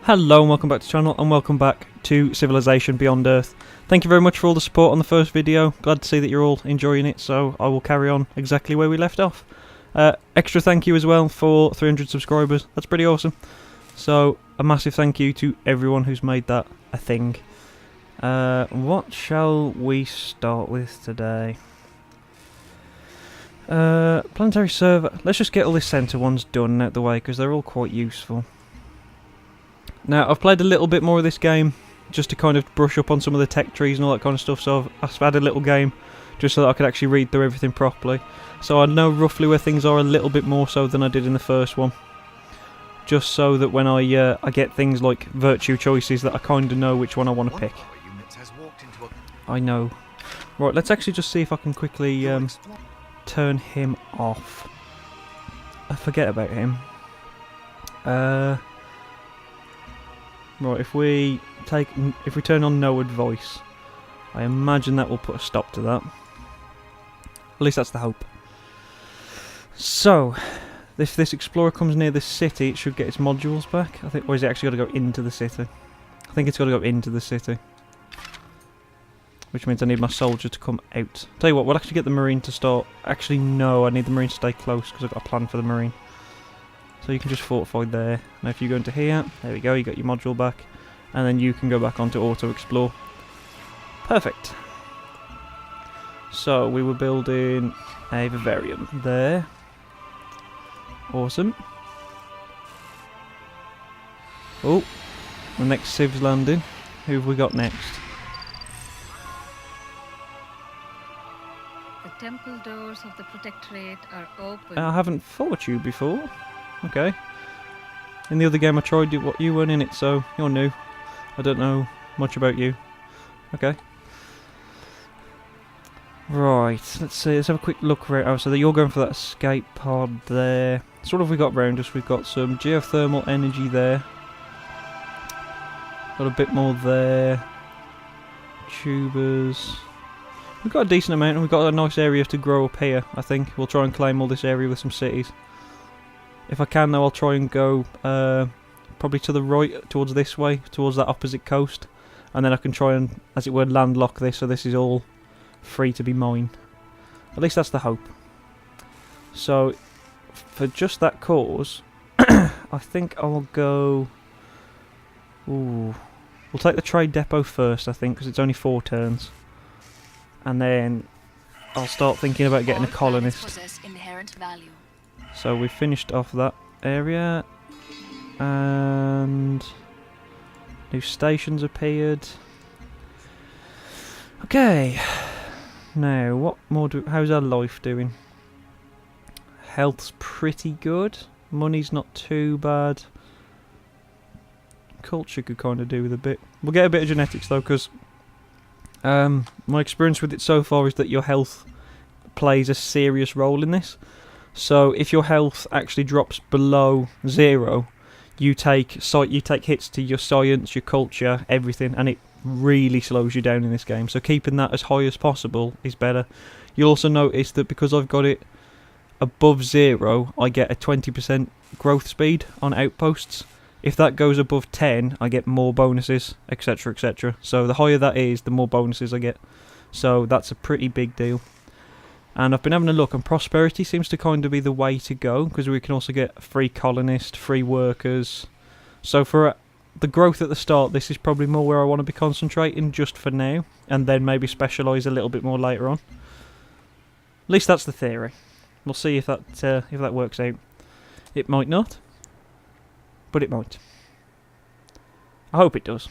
Hello and welcome back to the channel, and welcome back to Civilization Beyond Earth. Thank you very much for all the support on the first video. Glad to see that you're all enjoying it, so I will carry on exactly where we left off. Extra thank you as well for 300 subscribers. That's pretty awesome. So a massive thank you to everyone who's made that a thing. What shall we start with today? Planetary server. Let's just get all the centre ones done out the way because they're all quite useful. Now, I've played a little bit more of this game just to kind of brush up on some of the tech trees and all that kind of stuff, so I've had a little game just so that I could actually read through everything properly. So I know roughly where things are a little bit more so than I did in the first one. Just so that when I get things like virtue choices that I kind of know which one I want to pick. I know. Right, let's actually just see if I can quickly turn him off. I forget about him. Right, if we turn on no advice, I imagine that will put a stop to that. At least that's the hope. So, if this explorer comes near this city, it should get its modules back. I think, or is it actually got to go into the city? I think it's got to go into the city, which means I need my soldier to come out. Tell you what, we'll actually get the marine to start. Actually, no, I need the marine to stay close because I've got a plan for the marine. So you can just fortify there. Now if you go into here, there we go, you got your module back. And then you can go back onto auto explore. Perfect. So we were building a vivarium there. Awesome. Oh, the next civ's landing. Who have we got next? The temple doors of the Protectorate are open. I haven't fought you before. Okay. In the other game I tried it, you weren't in it, so you're new. I don't know much about you. Okay. Right, let's see, let's have a quick look around. Oh, so you're going for that escape pod there. So what have we got around us? We've got some geothermal energy there. Got a bit more there. Tubers. We've got a decent amount, and we've got a nice area to grow up here, I think. We'll try and claim all this area with some cities. If I can though, I'll try and go probably to the right, towards this way, towards that opposite coast. And then I can try and, as it were, landlock this, so this is all free to be mine. At least that's the hope. So, for just that cause, I think I'll go... Ooh. We'll take the trade depot first, I think, because it's only 4 turns. And then I'll start thinking about getting a colonist. So we've finished off that area, and new stations appeared. Okay, now what more how's our life doing? Health's pretty good, money's not too bad. Culture could kind of do with a bit. We'll get a bit of genetics though, because my experience with it so far is that your health plays a serious role in this. So if your health actually drops below 0, you take hits to your science, your culture, everything, and it really slows you down in this game. So keeping that as high as possible is better. You'll also notice that because I've got it above 0, I get a 20% growth speed on outposts. If that goes above 10, I get more bonuses, etc, etc. So the higher that is, the more bonuses I get. So that's a pretty big deal. And I've been having a look, and prosperity seems to kind of be the way to go, because we can also get free colonist, free workers. So for the growth at the start, this is probably more where I want to be concentrating just for now, and then maybe specialise a little bit more later on. At least that's the theory. We'll see if that works out. It might not, but it might. I hope it does.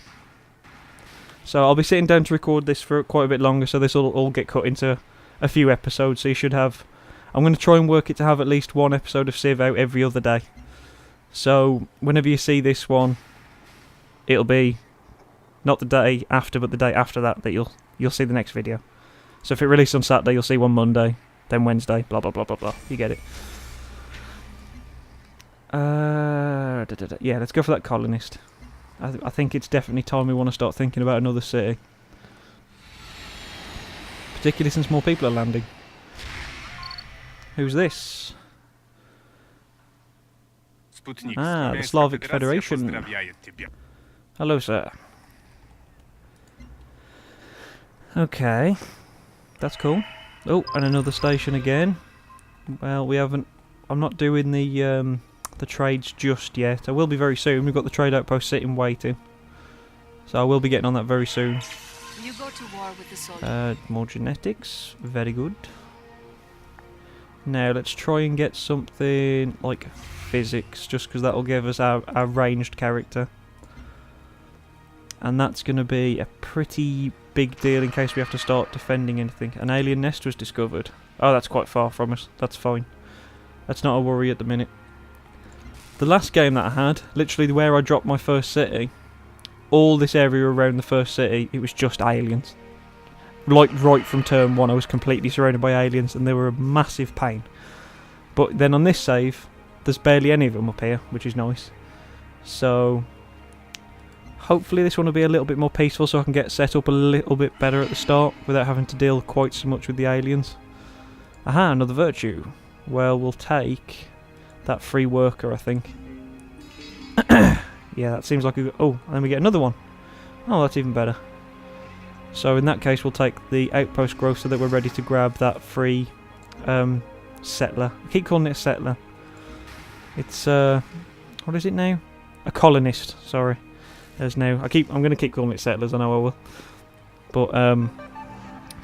So I'll be sitting down to record this for quite a bit longer, so this will all get cut into a few episodes, so you should have... I'm going to try and work it to have at least 1 episode of Civ out every other day. So whenever you see this one, it'll be not the day after, but the day after that you'll see the next video. So if it released on Saturday, you'll see one Monday, then Wednesday, blah blah blah blah blah. You get it. Yeah, let's go for that colonist. I think it's definitely time we want to start thinking about another city. Particularly since more people are landing. Who's this? Ah, the Slavic Federation. Hello, sir. Okay. That's cool. Oh, and another station again. Well, we haven't... I'm not doing the trades just yet. I will be very soon. We've got the trade outpost sitting waiting. So I will be getting on that very soon. You go to war with the soldier. More genetics. Very good. Now let's try and get something like physics, just because that will give us our ranged character. And that's going to be a pretty big deal in case we have to start defending anything. An alien nest was discovered. Oh, that's quite far from us. That's fine. That's not a worry at the minute. The last game that I had, literally where I dropped my first city, all this area around the first city, it was just aliens. Like right from turn 1 I was completely surrounded by aliens and they were a massive pain. But then on this save, there's barely any of them up here, which is nice. So hopefully this one will be a little bit more peaceful so I can get set up a little bit better at the start without having to deal quite so much with the aliens. Aha, another virtue. Well, we'll take that free worker, I think. Yeah, that seems like a good... Oh, and then we get another one. Oh, that's even better. So in that case, we'll take the outpost growth so that we're ready to grab that free settler. I keep calling it a settler. It's, what is it now? A colonist, sorry. There's no... I'm going to keep calling it settlers, I know I will. But,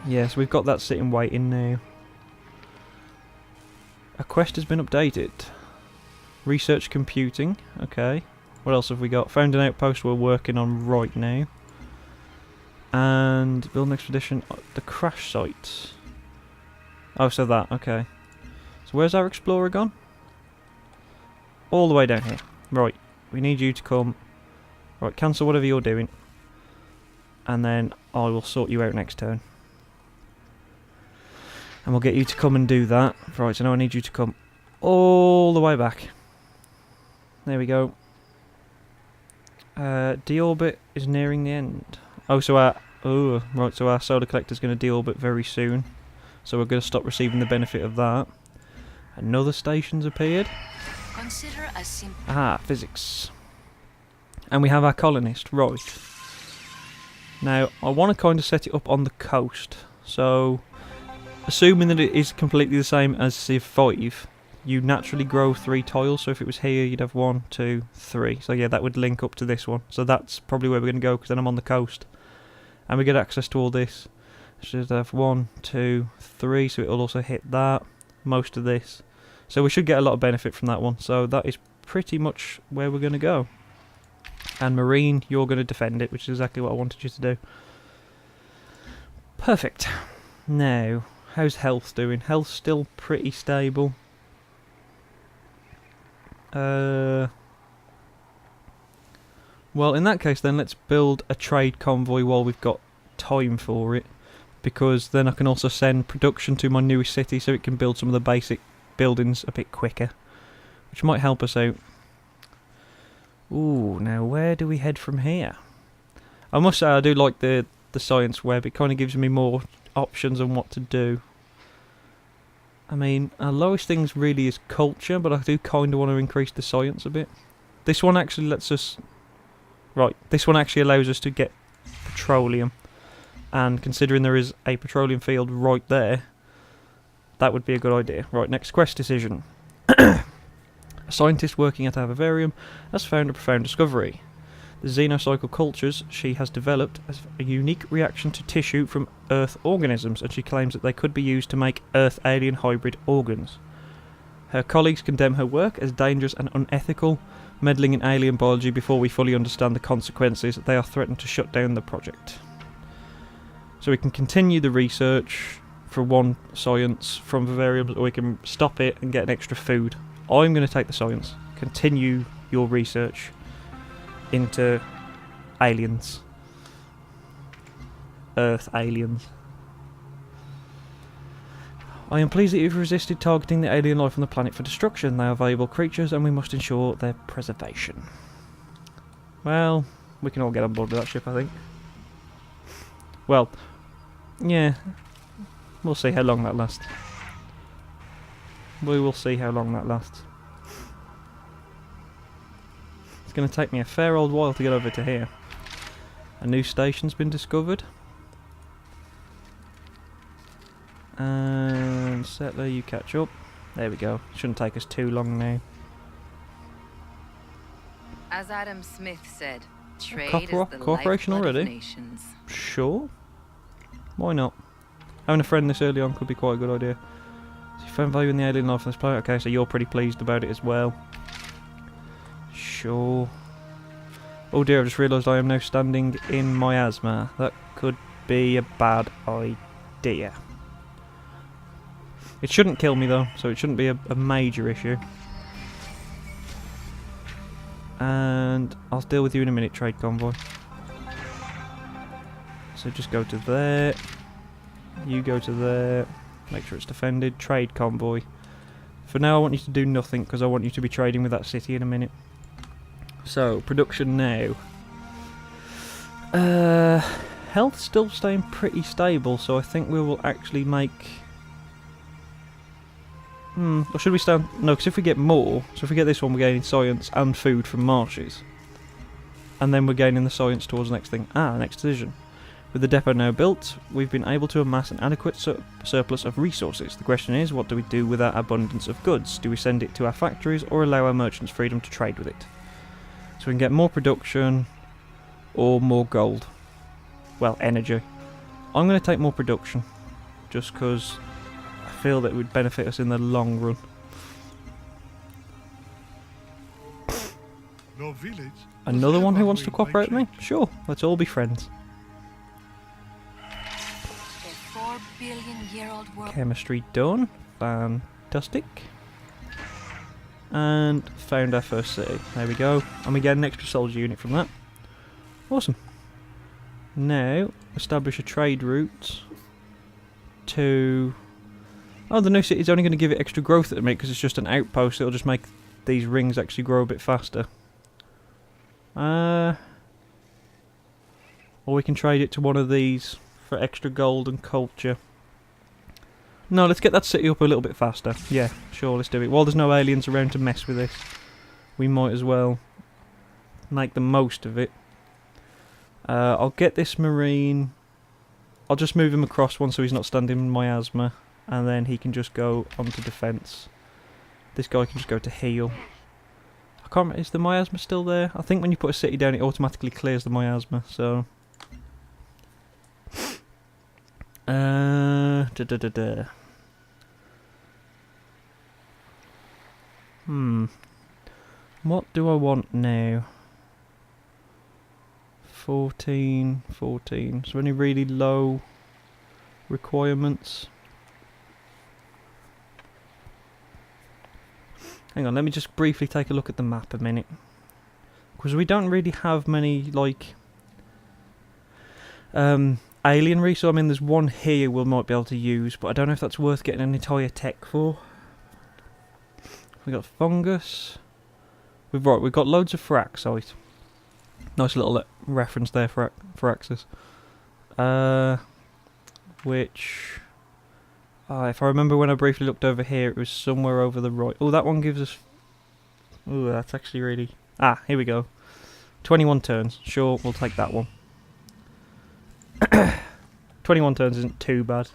yeah, so we've got that sitting waiting now. A quest has been updated. Research computing, okay. What else have we got? Found an outpost we're working on right now. And build an expedition. The crash site. Oh, so that, okay. So where's our explorer gone? All the way down here. Right, we need you to come. Right, cancel whatever you're doing. And then I will sort you out next turn. And we'll get you to come and do that. Right, so now I need you to come all the way back. There we go. Deorbit is nearing the end. Oh, so our solar collector is going to deorbit very soon. So we're going to stop receiving the benefit of that. Another station's appeared. Consider a simple... Ah, physics. And we have our colonist, right. Now, I want to kind of set it up on the coast. So, assuming that it is completely the same as Civ 5, you naturally grow 3 tiles. So if it was here, you'd have 1, 2, 3. So yeah, that would link up to this one. So that's probably where we're going to go, because then I'm on the coast. And we get access to all this. Should have 1, 2, 3, so it'll also hit that. Most of this. So we should get a lot of benefit from that one. So that is pretty much where we're going to go. And Marine, you're going to defend it, which is exactly what I wanted you to do. Perfect. Now, how's health doing? Health's still pretty stable. Well, in that case then, let's build a trade convoy while we've got time for it. Because then I can also send production to my newest city so it can build some of the basic buildings a bit quicker. Which might help us out. Ooh, now where do we head from here? I must say I do like the science web. It kind of gives me more options on what to do. I mean, our lowest things really is culture, but I do kind of want to increase the science a bit. This one actually lets us... Right, this one actually allows us to get petroleum. And considering there is a petroleum field right there, that would be a good idea. Right, next quest decision. A scientist working at our vivarium has found a profound discovery. The xenocycle cultures she has developed as a unique reaction to tissue from Earth organisms, and she claims that they could be used to make Earth-alien hybrid organs. Her colleagues condemn her work as dangerous and unethical, meddling in alien biology before we fully understand the consequences. They are threatened to shut down the project. So we can continue the research for 1 science from vivariums, or we can stop it and get an extra food. I'm going to take the science. Continue your research into aliens. Earth aliens. I am pleased that you've resisted targeting the alien life on the planet for destruction. They are valuable creatures and we must ensure their preservation. Well, we can all get on board with that ship, I think. Well, yeah. We'll see how long that lasts. We will see how long that lasts. It's going to take me a fair old while to get over to here. A new station's been discovered. And settler, you catch up. There we go. Shouldn't take us too long now. As Adam Smith said, trade Cooperation already? nations. Sure. Why not? Having a friend this early on could be quite a good idea. So you found value in the alien life on this planet. Okay, so you're pretty pleased about it as well. Sure. Oh dear, I've just realised I am now standing in miasma. That could be a bad idea. It shouldn't kill me though, so it shouldn't be a major issue. And I'll deal with you in a minute, trade convoy. So just go to there. You go to there. Make sure it's defended. Trade convoy. For now I want you to do nothing because I want you to be trading with that city in a minute. So, production now. Health still staying pretty stable, so I think we will actually make... or should we stand... No, because if we get more, so if we get this one, we're gaining science and food from marshes. And then we're gaining the science towards the next thing. Next decision. With the depot now built, we've been able to amass an adequate surplus of resources. The question is, what do we do with our abundance of goods? Do we send it to our factories or allow our merchants freedom to trade with it? So we can get more production or more gold. Well, energy. I'm going to take more production just because I feel that it would benefit us in the long run. No village. Another one who wants to cooperate with me? Sure, let's all be friends. A 4 billion-year-old world. Chemistry done. Fantastic. And found our first city. There we go. And we get an extra soldier unit from that. Awesome. Now, establish a trade route to... Oh, the new city's only going to give it extra growth at the minute because it's just an outpost. It'll just make these rings actually grow a bit faster. Or we can trade it to one of these for extra gold and culture. No, let's get that city up a little bit faster. Yeah, sure, let's do it. While there's no aliens around to mess with this, we might as well make the most of it. I'll get this marine. I'll just move him across one so he's not standing in miasma, and then he can just go onto defense. This guy can just go to heal. I can't remember, is the miasma still there? I think when you put a city down it automatically clears the miasma, so... What do I want now? 14. So any really low requirements? Hang on, let me just briefly take a look at the map a minute. Because we don't really have many, like... alien resource. I mean, there's one here we might be able to use, but I don't know if that's worth getting an entire tech for. We got fungus. We've got loads of Firaxite. Nice little reference there for Firaxis. Which, if I remember when I briefly looked over here, it was somewhere over the right. Oh, that one gives us. Oh, that's actually really. Here we go. 21 turns. Sure, we'll take that one. 21 turns isn't too bad.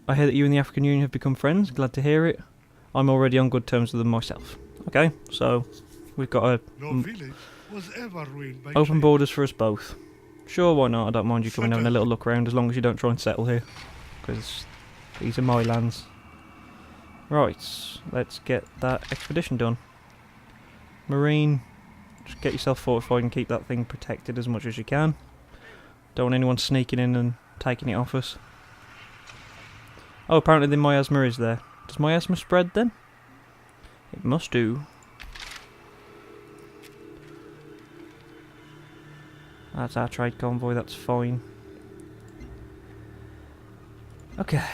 I hear that you and the African Union have become friends. Glad to hear it. I'm already on good terms with them myself. Okay, so we've got a village was ever ruined by open trade. borders for us both. Sure, why not? I don't mind you coming having a little look around as long as you don't try and settle here, because these are my lands. Right, let's get that expedition done. Marine, just get yourself fortified and keep that thing protected as much as you can. Don't want anyone sneaking in and taking it off us. Oh, apparently the miasma is there. Does miasma spread then? It must do. That's our trade convoy, that's fine. Okay.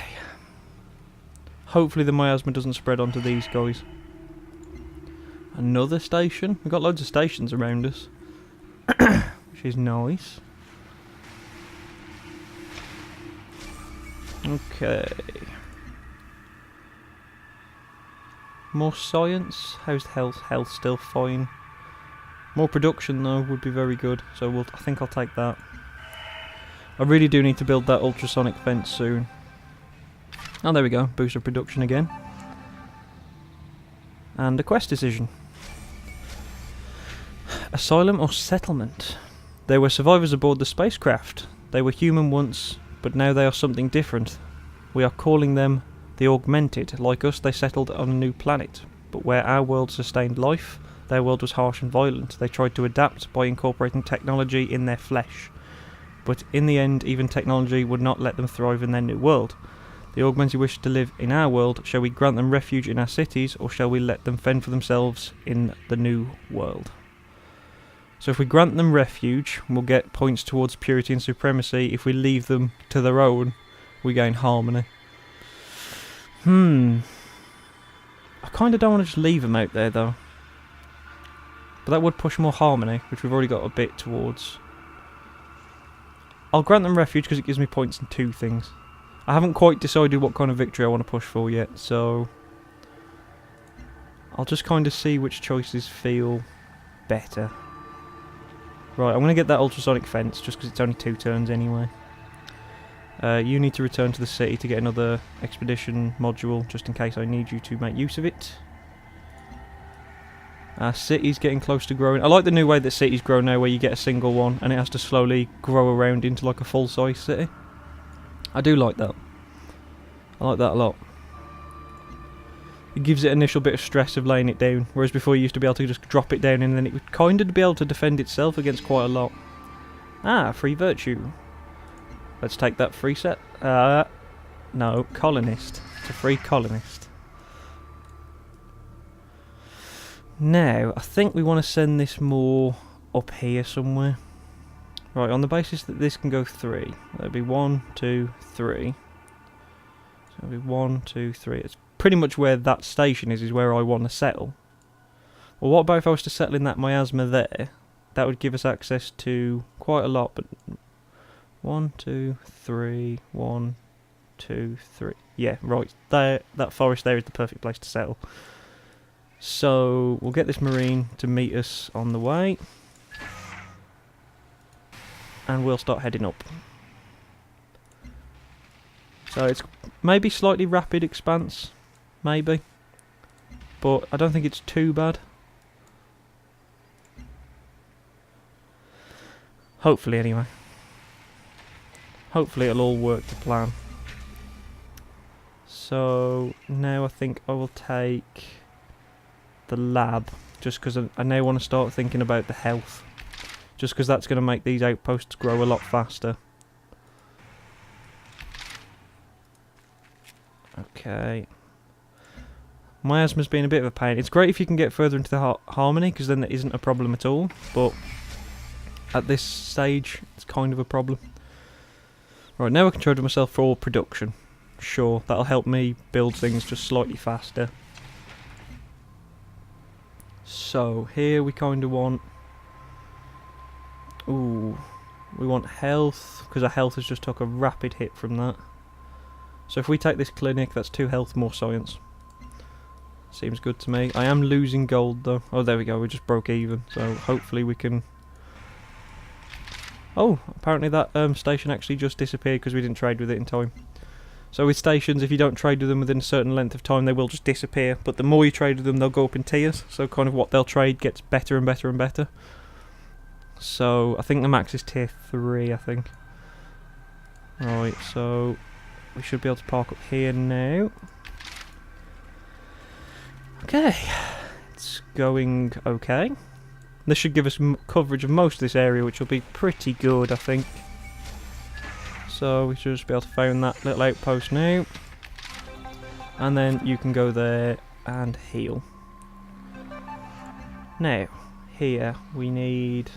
Hopefully the miasma doesn't spread onto these guys. Another station? We've got loads of stations around us. Which is nice. Okay. More science. How's health? Health still fine. More production though would be very good. So I think I'll take that. I really do need to build that ultrasonic fence soon. Oh, there we go. Boost of production again. And a quest decision. Asylum or settlement? There were survivors aboard the spacecraft. They were human once, but now they are something different. We are calling them the Augmented. Like us, they settled on a new planet. But where our world sustained life, their world was harsh and violent. They tried to adapt by incorporating technology in their flesh. But in the end, even technology would not let them thrive in their new world. The Augmented wish to live in our world. Shall we grant them refuge in our cities, or shall we let them fend for themselves in the new world? So if we grant them refuge, we'll get points towards purity and supremacy. If we leave them to their own, we gain harmony. I kind of don't want to just leave them out there though. But that would push more harmony, which we've already got a bit towards. I'll grant them refuge because it gives me points in 2 things. I haven't quite decided what kind of victory I want to push for yet, so I'll just kind of see which choices feel better. Right, I'm going to get that ultrasonic fence just because it's only 2 turns anyway. You need to return to the city to get another expedition module just in case I need you to make use of it. City's getting close to growing. I like the new way that cities grow now, where you get a single one and it has to slowly grow around into like a full-size city. I do like that. I like that a lot. It gives it initial bit of stress of laying it down, whereas before you used to be able to just drop it down and then it would kind of be able to defend itself against quite a lot. Ah, free virtue. Let's take that free set. No, colonist. It's a free colonist. Now, I think we want to send this more up here somewhere. Right, on the basis that this can go 3. That'll be 1, 2, 3. So it'll be 1, 2, 3. It's pretty much where that station is where I want to settle. Well, what about if I was to settle in that miasma there? That would give us access to quite a lot, but 1, 2, 3, 1, 2, 3. Yeah, right. There, that forest there is the perfect place to settle. So we'll get this marine to meet us on the way, and we'll start heading up. So it's maybe slightly rapid expanse, maybe, but I don't think it's too bad. Hopefully, anyway. Hopefully it'll all work to plan. So now I think I will take the lab, just because I now want to start thinking about the health, just because that's going to make these outposts grow a lot faster. Okay. Miasma's been a bit of a pain. It's great if you can get further into the harmony, because then there isn't a problem at all, but at this stage it's kind of a problem. Right, now I can charge myself for production. Sure, that'll help me build things just slightly faster. So, here we kind of want... Ooh, we want health, because our health has just took a rapid hit from that. So if we take this clinic, that's 2 health, more science. Seems good to me. I am losing gold though. Oh, there we go, we just broke even. So hopefully we can... Oh, apparently that station actually just disappeared because we didn't trade with it in time. So with stations, if you don't trade with them within a certain length of time, they will just disappear. But the more you trade with them, they'll go up in tiers. So kind of what they'll trade gets better and better and better. So I think the max is tier 3, I think. Right, so we should be able to park up here now. Okay, it's going okay. This should give us coverage of most of this area, which will be pretty good, I think. So we should just be able to find that little outpost now. And then you can go there and heal. Now, here we need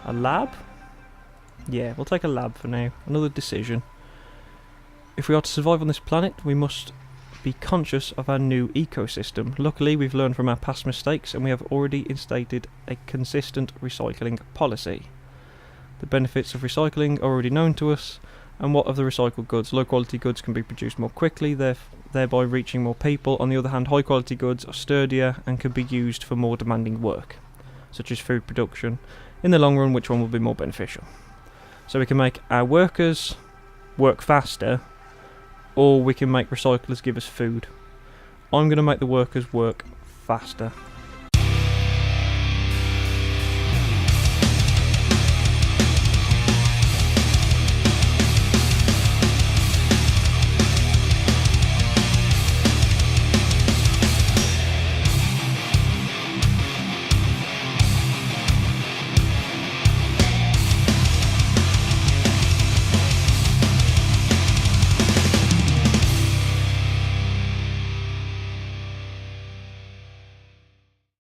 a lab. Yeah, we'll take a lab for now. Another decision. If we are to survive on this planet, we must be conscious of our new ecosystem. Luckily, we've learned from our past mistakes and we have already instated a consistent recycling policy. The benefits of recycling are already known to us, and what of the recycled goods? Low quality goods can be produced more quickly, thereby reaching more people. On the other hand, high quality goods are sturdier and can be used for more demanding work, such as food production. In the long run, which one will be more beneficial? So we can make our workers work faster, or we can make recyclers give us food. I'm going to make the workers work faster.